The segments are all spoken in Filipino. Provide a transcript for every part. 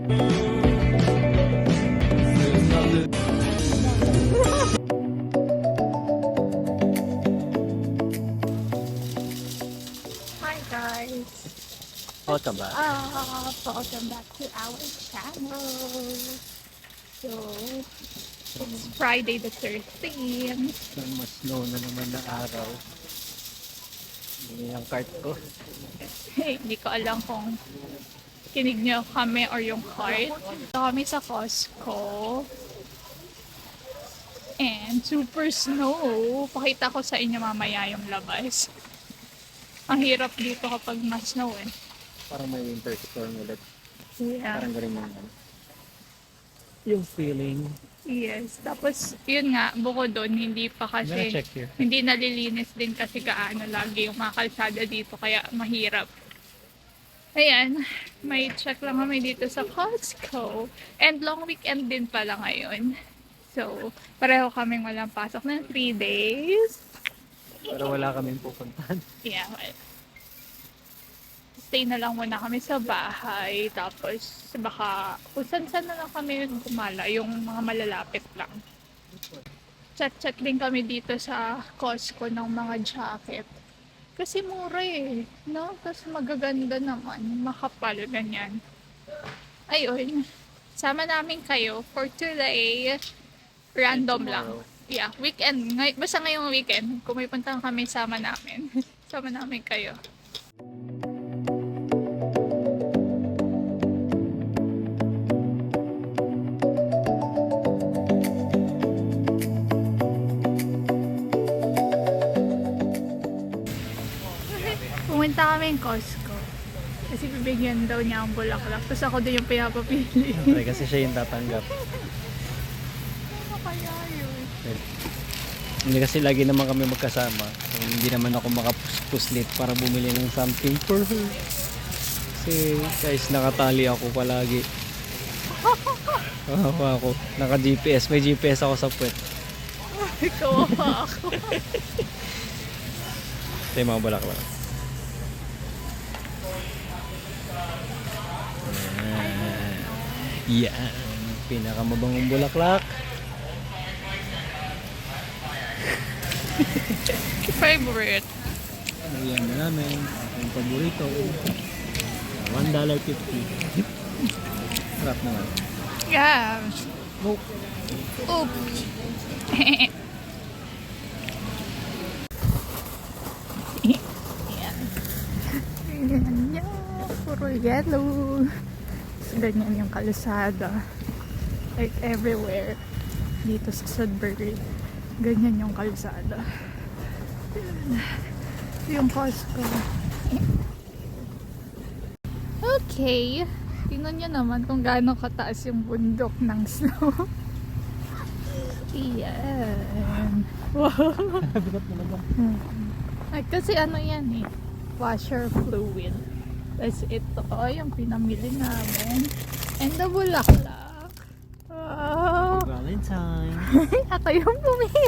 Hi guys! Welcome back. Welcome back to our channel. So, it's Friday the 13th. Mas snow na naman na araw. Hindi yung cart ko. Hindi ko alam kung kinig niyo kami or yung cart. So, kami sa Costco. And super snow. Pakita ko sa inyo mamaya yung labas. Ang hirap dito kapag mas snow eh. Parang may winter storm ulit. Yeah. Parang ganun yung feeling. Yes. Tapos, yun nga, bukod doon, hindi pa I'm gonna kasi, check here. hindi nalilinis din kasi gaano lagi yung mga kalsada dito, kaya mahirap. Ayan, may check lang kami dito sa Costco. And long weekend din pala ngayon. So, pareho kaming walang pasok ng 3 days. Pero wala kaming pupuntahan. Yeah, well, stay na lang muna kami sa bahay. Tapos, baka, kung saan na lang kami gumala, yung mga malalapit lang. Check din kami dito sa Costco ng mga jacket. Kasi mura eh, no? Tapos magaganda naman, makapal, ganyan. Ayun, sama namin kayo for today. Random lang. Yeah, weekend. Basta ngayong weekend, kung may puntahan kami, sama namin. Sama namin kayo. Pumunta kami ng Costco. Kasi bibigyan daw niya ang bulaklak. Tapos ako din yung pinapapili. Siyempre, kasi siya yung tatanggap. Ano kaya yun? Hindi kasi lagi naman kami magkasama. So, hindi naman ako makapuslit para bumili ng something for her. Kasi guys, nakatali ako palagi. Ako. Naka-GPS. May GPS ako sa puwet. Ikaw ako. Ito yung mga bulaklak. Yan. Pinakamabangong bulaklak. Favorite. Yan na namin. Aking paborito. $1.50. Sarap naman. Yeah. Oh. Oops. Yan. Yan. Puro yellow. Ganyan yung kalsada. Like everywhere. Dito sa Sudbury. Ganyan yung kalsada. Yung Costco. Okay. Tingnan nyo naman kung gaano kataas yung bundok ng snow. Yan. Wow. Bigat talaga. Ay, kasi ano yan eh. Washer fluid. Tapos ito, yung pinamili namin. And the bulaklak. Wow. Valentine. Ako yung pumili.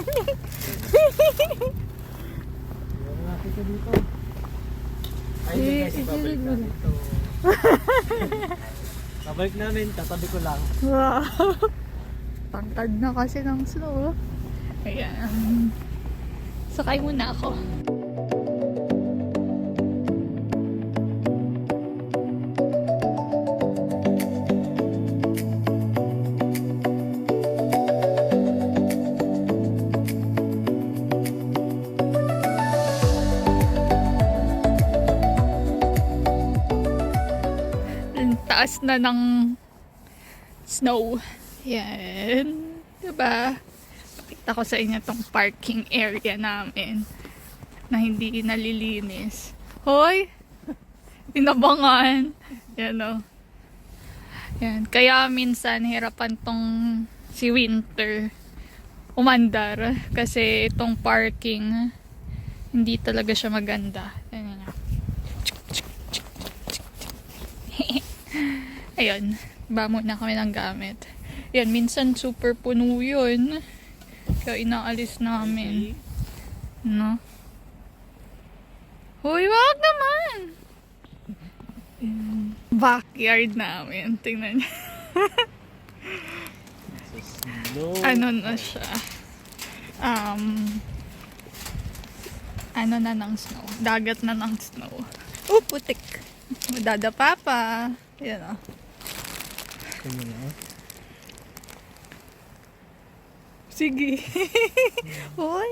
Malaki ka dito. Ay, Eh, hindi kasi eh, babalik eh, na dito. Babalik namin, tatabi ko lang. Wow. Tangkad na kasi ng snow. Ayan. Sakay muna ako. Taas na ng snow. Yan. Diba? Pakita ko sa inyo tong parking area namin na hindi nalilinis. Hoy! Tinabangan. Yan o. Yan. Kaya minsan hirapan tong si Winter umandar kasi itong parking hindi talaga siya maganda. Yan na. Ayun, iba muna kami ng gamit. Yan, minsan super puno yun. Kaya inaalis namin. No? Hoy, wag naman! Yan. backyard namin. Tingnan niyo. Ano na siya? Ano na ng snow? Dagat na ng snow. Oh, putik. Madadapa pa. Yan o. Sige. Hoy.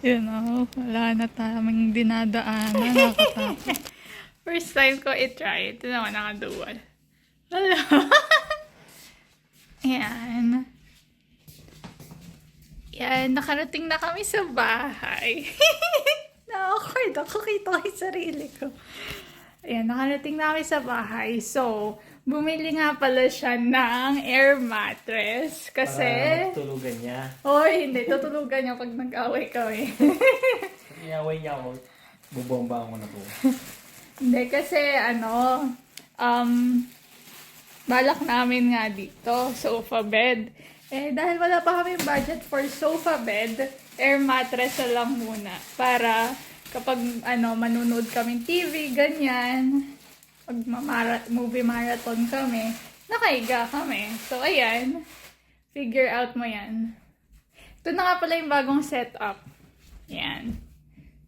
Yan o. Wala na tamang dinadaanan. Nakakatakot. First time ko i-try. Ito naman nakaduwal. Hello. Yan. Yan. Nakarating na kami sa bahay. Na-awkward ako. Kita ko yung sarili ko. Ayan. Nakarating na kami sa bahay. So, bumili nga pala siya ng air mattress. Kasi... Para tulugan niya. Hoy, hindi. Tutulugan niya pag nag-away kami. Iaway niya ako. Bubomba ako na po. Hindi, kasi balak namin nga dito, sofa bed. Eh, dahil wala pa kami budget for sofa bed, air mattress na lang muna. Para kapag manunood kami TV, ganyan, pag movie marathon kami, nakahiga kami. So, ayan, figure out mo yan. Ito na nga pala yung bagong setup. Yan.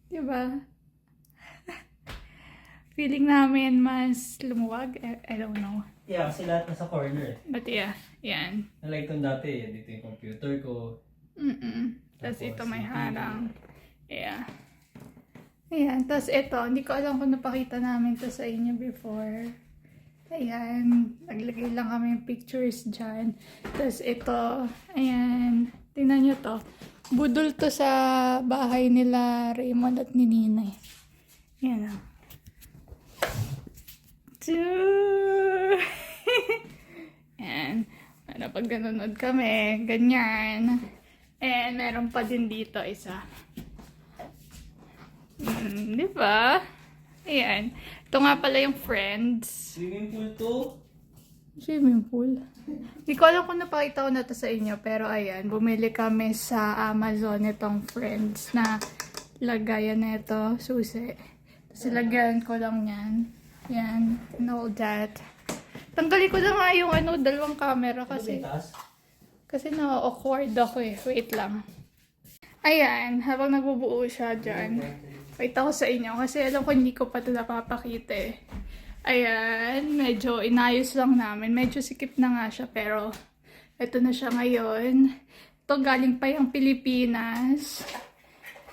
Diba? Feeling namin mas lumuwag. I don't know. Yeah, kasi lahat nasa corner. But yeah, yan. Nalike itong dati. Dito yung computer ko. Tapos ito may harang. Yeah. Ayan. Tapos ito, hindi ko alam kung napakita namin to sa inyo before. Ayan. Naglagay lang kami yung pictures dyan. Tapos ito, ayan. Tingnan nyo to. Budol to sa bahay nila Raymond at ni Ninay. Ayan o. Ayan. Ano, pag nanonood kami, ganyan. And meron pa din dito isa. Di ba? Ayan. Ito nga pala yung Friends. Swimming pool to? Swimming pool. Hindi ko alam kung napakita ko na to sa inyo. Pero ayan, bumili kami sa Amazon itong Friends na lagayan na ito. Susi. Tapos ilagyan ko lang yan. Yan. And all that. Tanggalin ko na nga yung dalawang camera kasi na-awkward ako eh. Wait lang. Ayan. Habang nagbubuo siya dyan. Wait ako sa inyo kasi alam ko hindi ko pa ito napapakita eh. Ayan. Medyo inayos lang namin. Medyo sikip na nga siya pero ito na siya ngayon. Ito galing pa yung Pilipinas.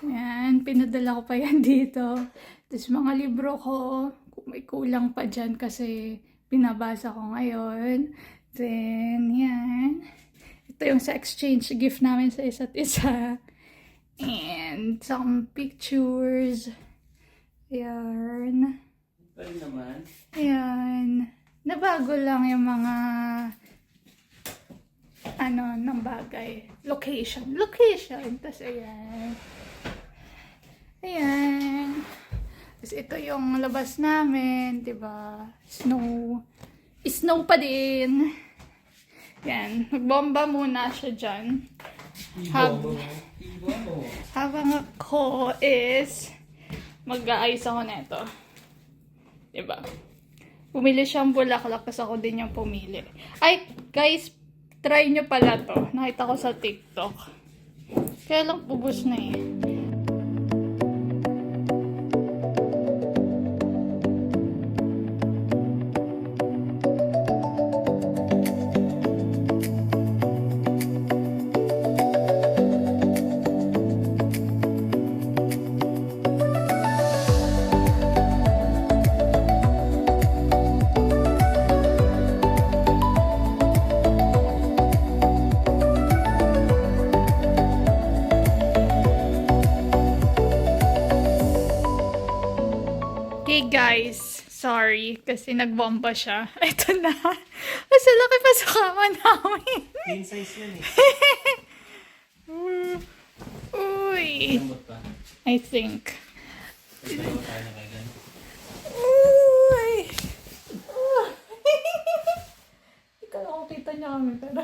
Ayan. Pinadala ko pa yan dito. Tapos mga libro ko. May kulang pa dyan kasi pinabasa ko ngayon. Then, yan. Ito yung sa exchange gift namin sa isa't isa. And some pictures. Ayan. Pwede naman. Ayan. Nabago lang yung mga ng bagay. Location. Tapos, ayan. Ayan. Tapos ito yung labas namin, diba? Snow pa din. Yan. Magbomba muna siya dyan. Habang ako is mag-aayos ako neto. Diba? Pumili siyang bulaklak kasi ako din yung pumili. Ay, guys, try nyo pala to. Nakita ko sa TikTok. Kaya lang ubos na eh. Okay guys, sorry kasi nagbomba siya. Ito na. Mas laki pa sa kama namin. King size yan eh. Uy. Lambot pa. I think. Pagdalawa tayo na kagad. Uy. Hindi ko lang kita niya kami pero.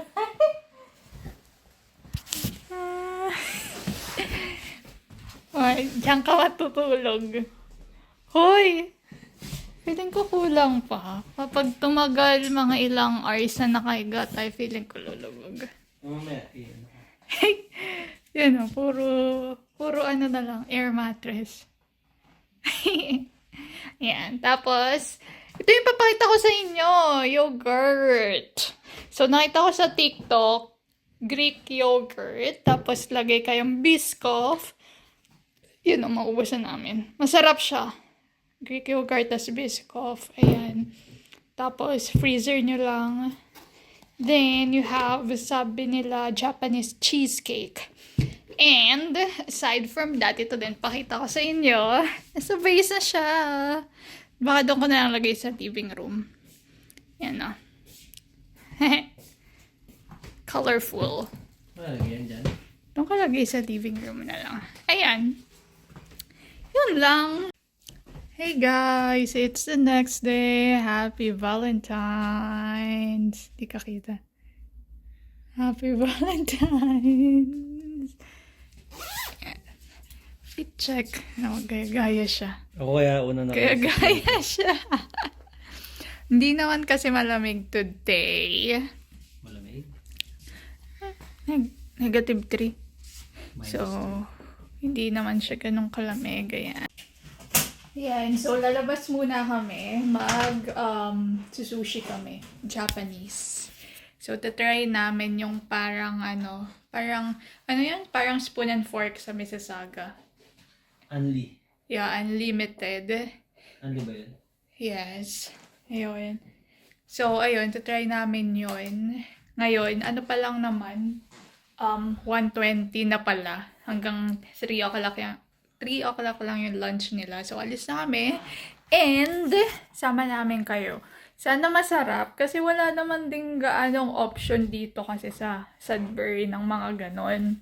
Ay, diyan ka matutulog. Hoy! Feeling ko kulang pa. Kapag tumagal mga ilang hours na nakahiga tayo, feeling ko lulubog. Mamaya, Yan o, puro ano na lang, air mattress. Yan. Tapos, ito yung papakita ko sa inyo, yogurt. So, nakita ko sa TikTok, Greek yogurt. Tapos, lagay kayong Biscoff. Yun o, maubusan namin. Masarap siya. Greek yogurt, tas Biscoff. Ayan. Tapos, freezer nyo lang. Then, you have, sabi nila, Japanese cheesecake. And, aside from that, ito din, pakita ko sa inyo. Nasa base na siya. Baka doon ko na lang lagay sa living room. Yan o. Colorful. Malagyan dyan. Doon ko lagay sa living room na lang. Ayan. Yun lang. Hey guys, it's the next day. Happy Valentine's. Di ka kita. Happy Valentine's. Fit check. No, gaya-gaya siya. Ako kaya una na. Gaya-gaya siya. Hindi naman kasi malamig today. Malamig? Negative 3. Minus So, hindi naman siya ganun kalamig. Ayan. Yan, so lalabas muna kami, sushi kami, Japanese. So, tatry namin yung parang spoon and fork sa Mississauga. Unli. Yeah, unlimited. Unli ba yun? Yes. Ayun. So, ayun, tatry namin yun. Ngayon, ano pa lang naman, 1:20 na pala, hanggang 3 o'clock yan. 3 o'clock lang yung lunch nila. So, alis na kami. And, sama namin kayo. Sana masarap. Kasi wala naman din gaanong option dito kasi sa Sudbury ng mga ganon.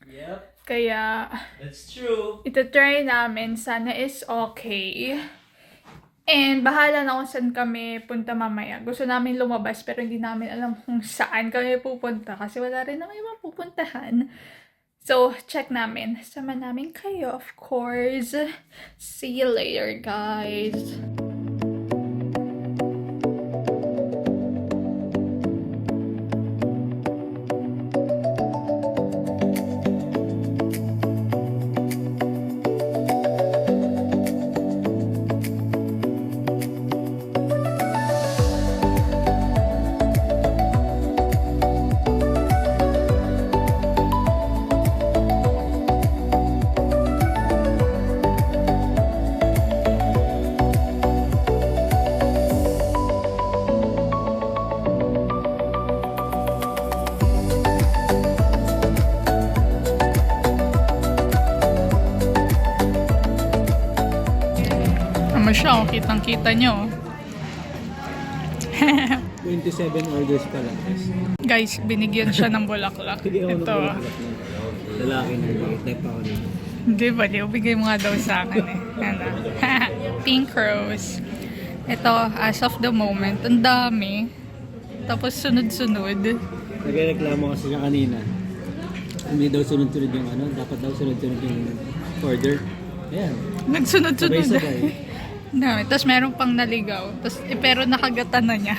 Yep. Kaya, That's true. ito-try namin. Sana is okay. And, bahala na kung saan kami punta mamaya. Gusto namin lumabas pero hindi namin alam kung saan kami pupunta. Kasi wala rin naman ibang pupuntahan. So, check namin. Sama namin kayo, of course. See you later, guys. Naman siya, kitang-kita nyo. 27 orders pa lang. Guys, binigyan siya ng bulaklak. Ito. Lalaki na type ako dito. Hindi ba? Bigay mo nga daw sa akin eh. Ano? Pink rose. Ito, as of the moment, ang dami. Tapos sunod-sunod. Nagreklamo kasi siya kanina. Hindi daw sunod-sunod yung ano, dapat daw sunod-sunod yung order. Ayan. Nagsunod-sunod. Sabay-sabay. No, tapos meron pang naligaw. Tapos, pero nakagatan na niya.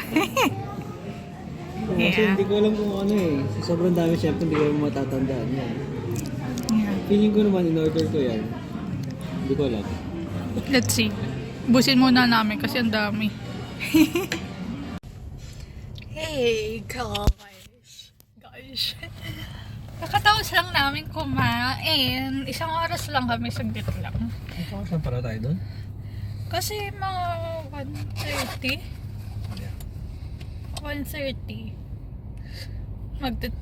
Kasi hindi ko alam kung ano eh. Sobrang dami syempre hindi ko matatandaan yan. Yeah. Feeling ko naman in-order ko yan. Hindi ko alam. Let's see. Busin muna namin kasi ang dami. Hey guys. Kakatapos lang namin kumain. Isang oras lang kami, saglit lang. Saan pala tayo doon? Kasi mga 1:30. 1:30. Magta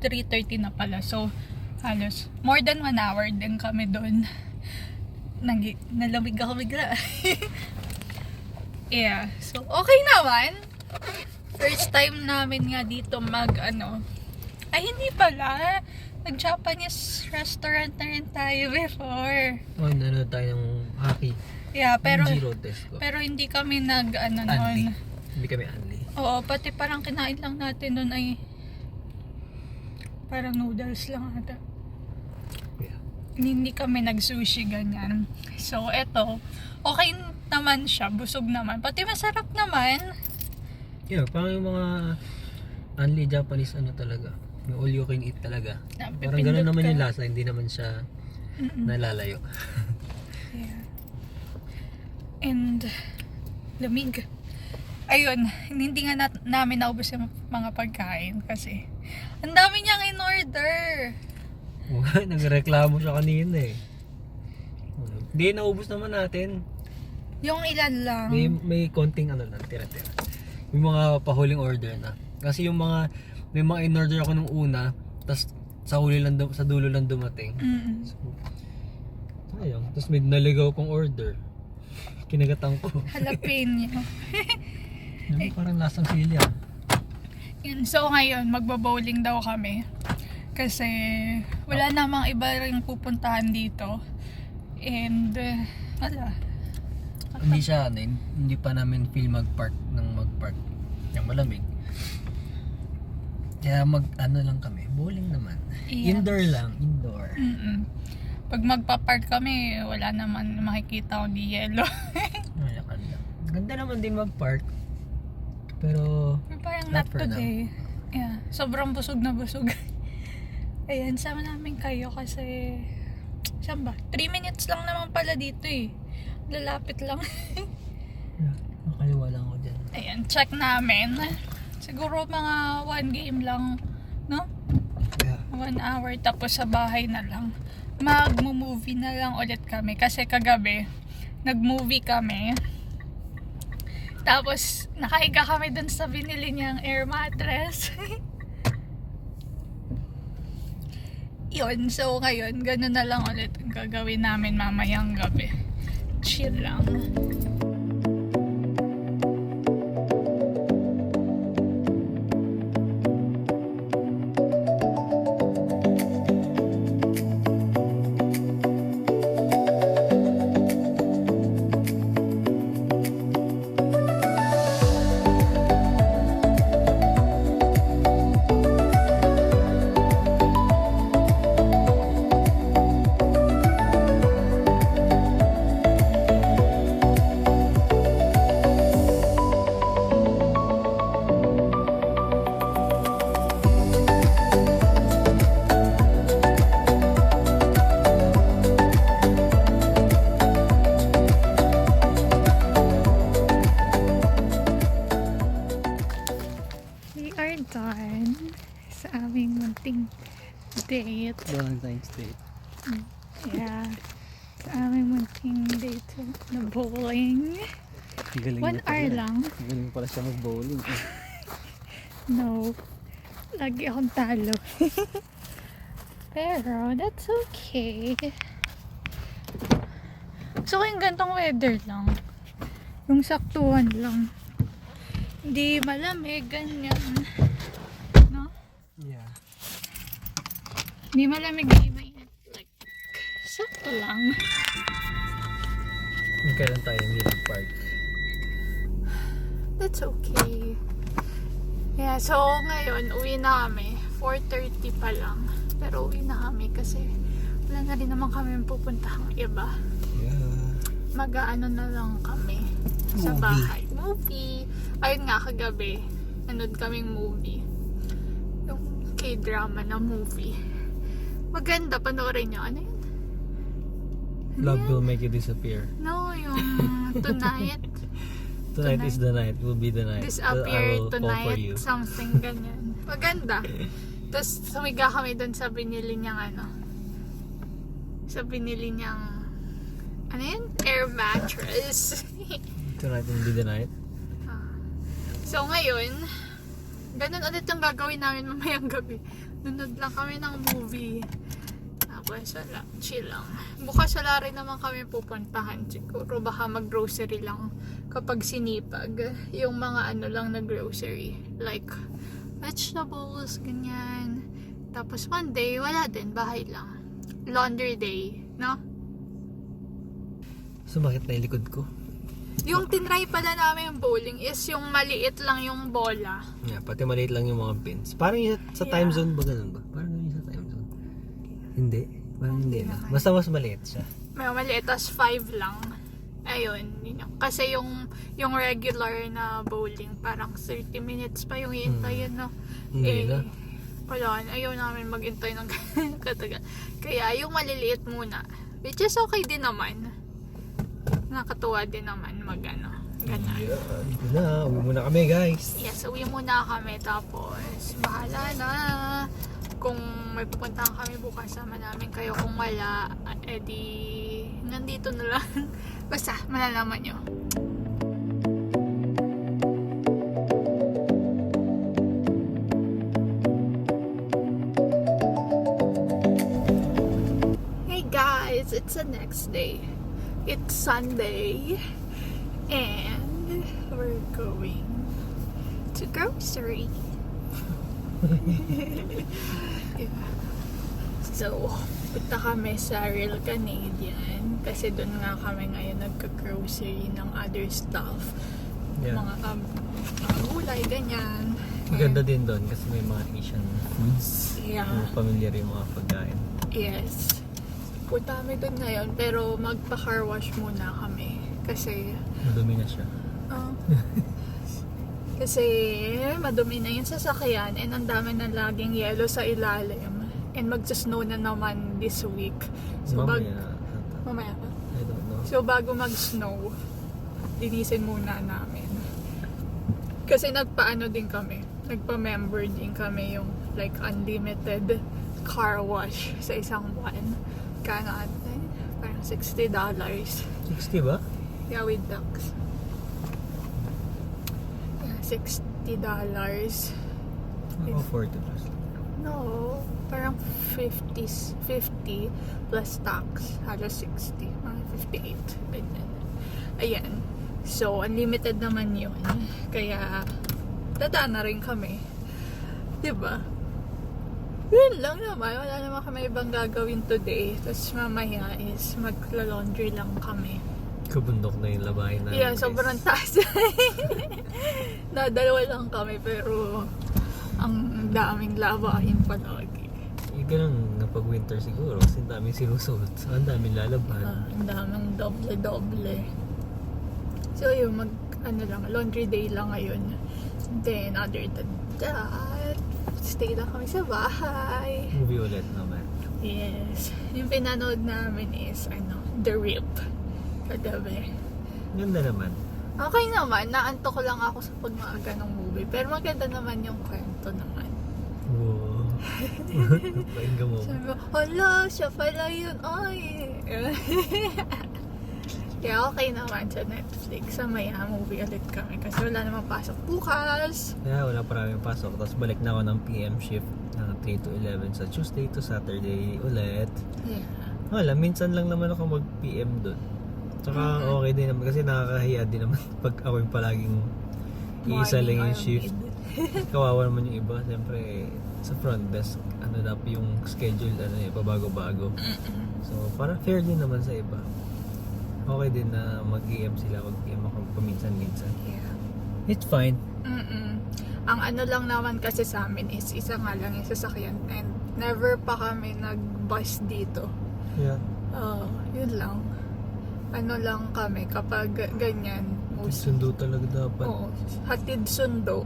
3:30 na pala. So, halos more than 1 hour din kami doon. Nalamig ako bigla. Yeah. So, okay naman. First time namin nga dito ay hindi pala. Nag-Japanese restaurant na rin tayo before. Oh, nanonood tayo ng hockey. Yeah, pero test ko. pero hindi kami nun. Hindi kami unli. Oo, pati parang kinain lang natin nun ay parang noodles lang ata. Yeah. Hindi kami nag-sushi ganyan. So, eto. Okay naman siya, busog naman. Pati masarap naman. Yeah, parang yung mga only Japanese talaga. Yung all you can eat talaga. Parang gano'n naman yung lasa, hindi naman siya nalalayo. Yeah. And lamig. Ayun, hindi nga namin naubos yung mga pagkain kasi ang dami niyang in-order. Nagreklamo siya kanina eh. Hindi, naubos naman natin. Yung ilan lang. May konting lang, tira-tira. Yung mga pahuling order na. Kasi yung may mga in-order ako nung una, tas sa dulo lang dumating. So, sayang. Tapos may naligaw kong order. Kinagatan ko. Jalapeno. Parang lasang sili ah. Yun, so ngayon, magbo-bowling daw kami. Kasi wala namang iba ring pupuntahan dito. And wala. Hindi siya hindi pa namin feel magpark ng malamig. Kaya lang kami, bowling naman. Yeah. Indoor. Pag magpa-park kami, wala naman makikita kundi yelo. Mayakan lang. Ganda naman din mag-park. Pero Parang not not for today. Yeah, sobrang busog na busog. Ayan, sama namin kayo kasi saan ba? 3 minutes lang naman pala dito eh. Lalapit lang. makaliwa lang ako dyan. Ayan, check namin. Siguro mga 1 game lang, no? Yeah. 1 hour tapos sa bahay na lang. Mag-movie na lang ulit kami kasi kagabi nag-movie kami. Tapos nakahiga kami dun sa binili niyang air mattress. Yun, so ngayon ganun na lang ulit ang gagawin namin mamayang gabi. Chill lang. Done sa aming munting date. Valentine's Day. Yeah. Sa aming munting date na bowling. Galing 1 hour lang. Galing pala siya mag-bowling. No. Lagi akong talo. Pero, that's okay. So, yung gantong weather lang. Yung saktuhan lang. Hindi malamig, ganyan. No? Yeah. Hindi malamig, hindi mainit. Like, sakto lang. Kailan tayo hindi nag-park? That's okay. Yeah, so ngayon, uwi na kami. 4:30 pa lang. Pero uwi na kami kasi wala na rin naman kami pupuntahang iba. Yeah. Mag-aano na lang kami sa Movie. bahay. Movie. Ayun nga, kagabi, nanood kaming movie. Yung K-drama na movie. Maganda, panoorin nyo. Ano yun? Love will make you disappear. No, yung Tonight. Tonight is the night. Will be the night. I Disappear will fall for tonight. you. Something ganyan. Maganda. Tapos sumiga kami dun sa binili niyang sa binili niyang ano yun? Air mattress. Tonight will be the night. So ngayon, ganun ulit yung gagawin namin mamayang gabi. Nunod lang kami ng movie. Tapos wala, chill lang. Bukas wala rin naman kami pupuntahan. Siguro baka mag-grocery lang kapag sinipag. Yung mga lang na grocery. Like vegetables, ganyan. Tapos one day, wala din. Bahay lang. Laundry day, no? So bakit nailikod ko? Yung tinry pala namin yung bowling is yung maliit lang yung bola. Yeah, pati maliit lang yung mga pins. Parang yung sa time zone ba ganun ba? Parang yung sa time zone. Hindi. Parang hindi na. Basta mas maliit siya. May maliit, tas 5 lang. Ayun, yun yung, kasi yung regular na bowling, parang 30 minutes pa yung hintayin, no? Hindi na. Wala, ayaw namin maghintay ng katagal. Kaya yung maliliit muna, which is okay din naman. Nakatuwa din naman ganun. Dito na, uwi muna kami guys. Yes, uwi muna kami, tapos bahala na. Kung may pupuntahan kami bukas, sama namin kayo. Kung wala, edi nandito na lang. Basta, malalaman nyo. Hey guys, it's the next day. It's Sunday. And we're going to grocery. Yeah. So, punta kami sa Real Canadian kasi doon nga kami ngayon nagka-grocery ng other stuff. Yeah. Mga gulay, ganyan. Maganda din doon kasi may mga Asian foods. Yeah. Mga familiar yung mga pagkain. Yes. Punta kami doon ngayon pero magpa-car wash muna kami kasi Madumi na siya. kasi madumi na yung sasakyan and ang dami na laging yellow sa ilalim and magsa-snow na naman this week. So mamaya pa. I don't know. So bago mag-snow, linisin muna namin. Kasi nagpaano din kami, nagpa-member din kami yung like unlimited car wash sa isang buwan. Kano natin? Parang $60. 60 ba? Yeah, with tax. Yeah, $60. O 40 plus. No, parang 50 plus tax. Halos 60. Mga 58. Ganyan. Ayan. So, unlimited naman yun. Kaya, dadaan na rin kami. Diba? Yun lang naman. Wala naman kami ibang gagawin today. Tapos mamaya is magla-laundry lang kami. Kabundok na yung labahin namin. Yeah, guys. sobrang taas. Dalawa lang kami pero ang daming labahin palagi. Ganun na pag winter siguro kasi ang daming sinusuot. So, ang daming lalaban. Ang daming doble-doble. So yun, laundry day lang ngayon. Then other than that, stay lang kami sa bahay. Movie ulit naman. Yes. Yung pinanood namin is The Rip. Kagabi. Ganda naman. Okay naman, naantok lang ako sa pagmaaga ng movie. Pero maganda naman yung kwento naman. Wow. Pahinga mo. Sabi ko, hala, siya pala yun. Ay. Kaya okay naman sa Netflix. Sa maya, movie ulit kami. Kasi wala namang pasok bukas. Kaya wala pa rin pasok. Tapos balik na ako ng PM shift ng 3 to 11 sa Tuesday to Saturday ulit. Yeah. Wala, minsan lang naman ako mag-PM doon. Tsaka okay din naman kasi nakakahiya din naman pag ako yung palaging iisa lang yung shift. Kawawa naman yung iba. Siyempre, sa front desk, yung schedule, pabago-bago. So, parang fair din naman sa iba. Okay din na mag-PM sila, mag-PM ako paminsan-minsan. Yeah. It's fine. Ang lang naman kasi sa amin is isa nga lang yung sasakyan and never pa kami nag-bus dito. Yeah. Yun lang. Lang kami kapag ganyan. Sundo talaga dapat. Oo, hatid sundo.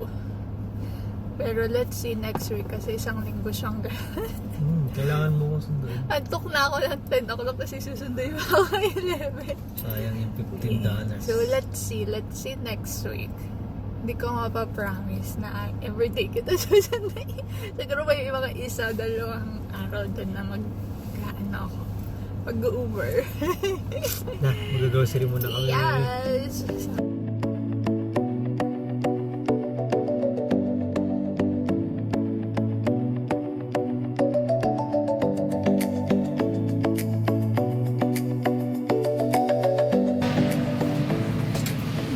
Pero let's see next week kasi isang linggo siyang Kailangan mo kong sunduin. antok na ako ng 10 o'clock kasi susunduin mo ako 11. Sayang yung $15. So let's see next week. Hindi ko mapapromise na everyday kita susunduin. Siguro may mga isa, dalawang araw doon na ako. Mag-Uber. Na, mag-grocery muna kami. Yes!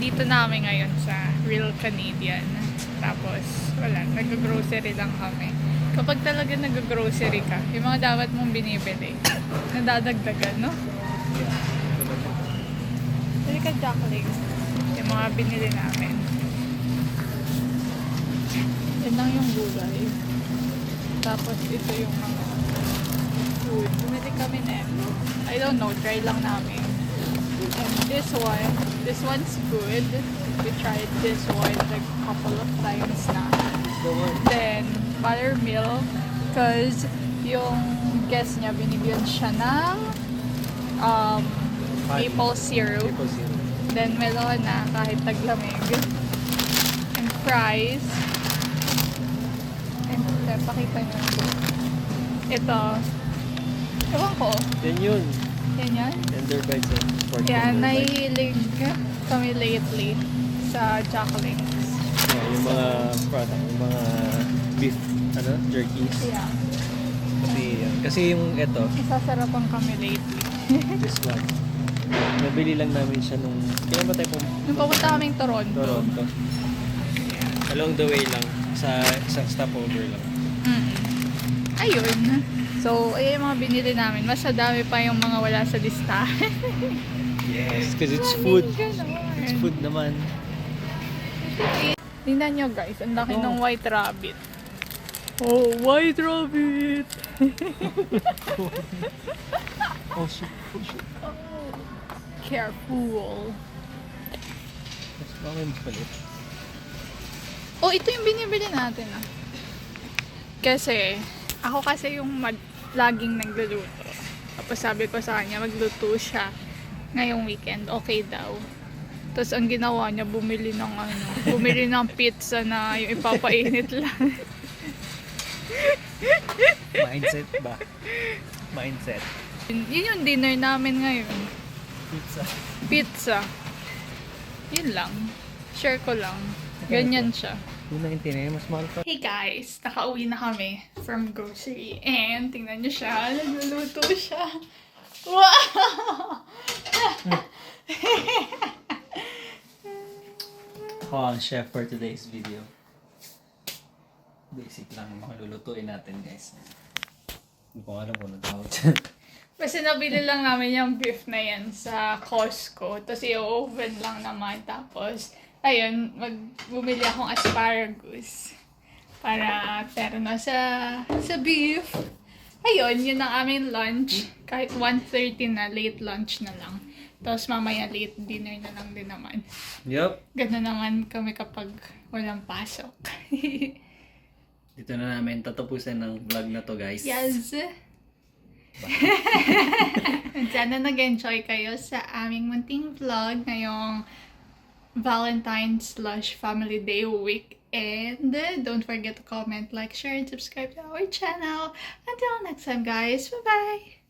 Dito namin ngayon sa Real Canadian. Tapos, wala, nag-grocery lang kami. Kapag talaga nag-grocery ka, yung mga dapat mong binibili, nadadagdagan, no? Pwede ka Jacqueline. Yung mga binili namin. Yan lang yung gulay. Tapos ito yung mga food. Bumili kami na. I don't know, try lang namin. And this one's good. We tried this one like a couple of times na. The one. Then, buttermilk. Because yung guest niya, binibigyan siya ng maple syrup. Maple syrup. Then, melon na kahit taglamig. And fries. And, pakita nyo. Ito. Ewan ko. Yan yun. Yan yan. Tender bites and pork Yan, tender bites. nahihilig kami lately sa Jack Links. Yeah, yung mga product, yung mga beef, jerkies. Yeah. Kasi yung eto, Nasasarapan kami lately. this one, nabili lang namin siya nung, kailan ba tayo Nung papunta kaming Toronto. Toronto? Along the way lang, sa isang stopover lang. Ayun. So, ayan yung mga binili namin. Mas dami pa yung mga wala sa listahan. Yes, because it's food. Ganon. It's food naman. Tingnan nyo guys, ang laki ng white rabbit. Oh, white rabbit! Oh shit, oh shit. Careful. Mas bakit palit? Oh, ito yung binibili natin ah. Kasi, ako kasi yung laging nagluluto. Tapos sabi ko sa kanya, magluto siya ngayong weekend. Okay daw. Tapos ang ginawa niya, bumili ng pizza na yung ipapainit lang. Mindset ba? Mindset. Yun yung dinner namin ngayon. Pizza. Pizza. Yun lang. Share ko lang. Ganyan siya. 2.99, mas mahal pa. Hey guys, nakauwi na kami from grocery and tingnan niyo siya, nagluluto siya. Wow! Ako ang chef for today's video. Basic lang yung mga lulutuin natin, guys. Hindi ko alam kung ano tawag dyan. Kasi nabili lang namin yung beef na yan sa Costco. Tapos i-oven lang naman. Tapos, ayun, bumili akong asparagus. Para pero na sa beef. Ayun, yun ang aming lunch. Kahit 1:30 na, late lunch na lang. Tapos mamaya late dinner na lang din naman. Yup. Ganda naman kami kapag walang pasok. Dito na namin tatapusin ng vlog na to, guys. Yes! Sana nag-enjoy kayo sa aming munting vlog ngayong Valentine's/Family Day week. And don't forget to comment, like, share, and subscribe to our channel. Until next time, guys. Bye-bye!